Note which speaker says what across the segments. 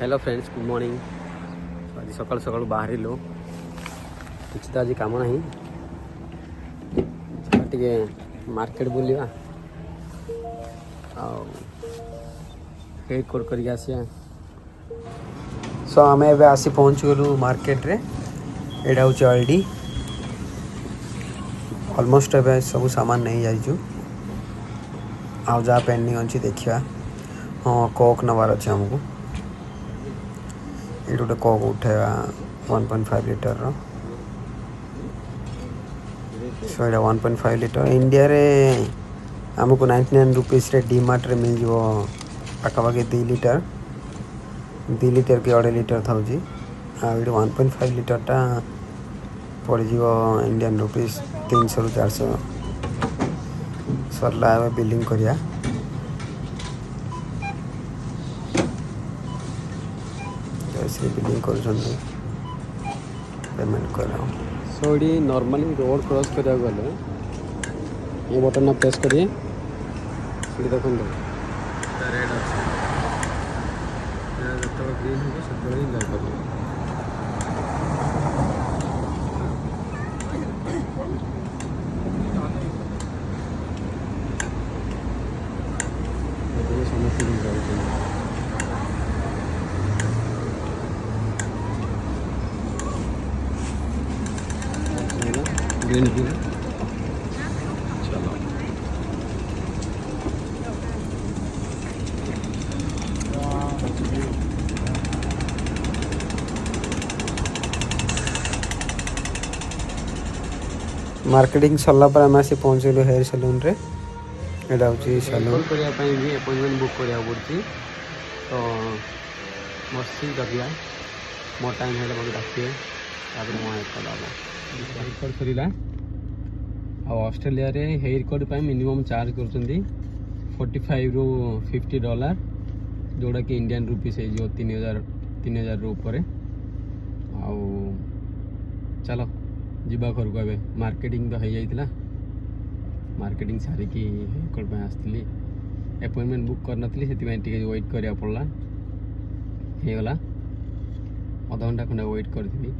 Speaker 1: Hello friends good morning. आज सकाल सकाल बाहर किसी तो आज कम ना टे मार्केट बुलवा हेड कर आसिया। सो आम ए आसी पहुँच गलु मार्केट रे। एटा हूँ अल्डी ऑलमोस्ट ए सब सामान नहीं जाइचु। आउ जहाँ पेंडिंग अच्छी देखा। हाँ कोक नवार अच्छे आमको ये गोटे कोक उठेगा 1.5 लीटर सो ये 1.5 लीटर इंडिया रे आमको 99 रुपीस रे डीमार्ट रे मिल जाव पाखापाखि 2 लीटर की 2.5 लीटर था 1.5 लीटर टा पड़ इंडियन रुपीस 300 ରୁ 400 सरला बिलिंग करिया। बिलिंग कर पेमेंट कर सो ये नॉर्मली रोड क्रॉस करा गले ये बटन ना प्रेस करिए देखो रेड अच्छे जो ग्रीन हो सब लाइट कर ग्रीन भी चलो मार्केटिंग सरला पर आम आसी पहुँचलु हेयर सैलून रे। एटा हूँ सैलून करने भी अपॉइंटमेंट बुक करा पड़ी तो मस्ती जगिया मो टाइम है मत डाकिए हेयर कट सरीला। ऑस्ट्रेलिया रे हेयर कट पे मिनिमम चार्ज कर 45 ରୁ 50 डॉलर जोड़ा कि इंडियन रुपीस है 3000 ରୁ ऊपर। आउ चलो जीवा घर को ए मार्केटिंग तो हो जाइला मार्केटिंग सारिकी हेयर कट पे आसती अपॉइंटमेंट बुक कर नी से वेट करा पड़ा होगला अध घंटा खंडे वेट करी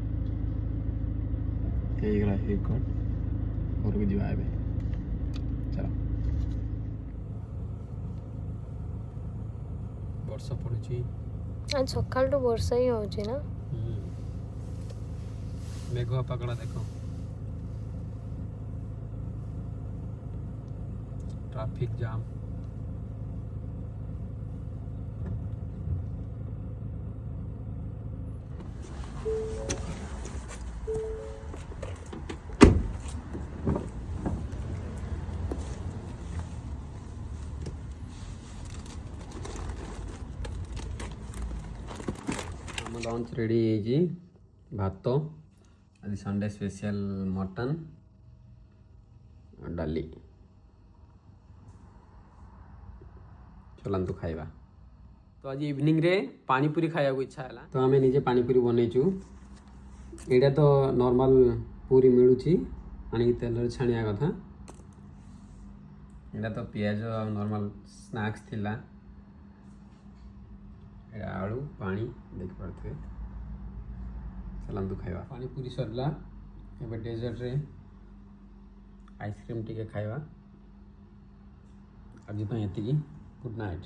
Speaker 1: हेयर कट घर को जीवा ए चलो वर्षा पड़ी
Speaker 2: आज सकाल तो वर्षा ही हो ना
Speaker 1: मेघुआ पकड़ा देखो ट्रैफिक जाम लंच रेडी भात आज संडे स्पेशल मटन डाली चलतु खाइबा। तो आज इवनिंग रे पानीपुरी खाया को इच्छा है तो आम निजे पानीपुरी बनईचु। यहाँ तो नॉर्मल पूरी मिलूँ आनी तेल छाणिया कथा। यहाँ तो पियाज नॉर्मल स्नैक्स थिला आलू पानी देख पारे चलतु खाइबा। पानीपुरी सरला एवं डेजर्ट रे आइसक्रीम टी खाइबा। आज ये गुड नाइट।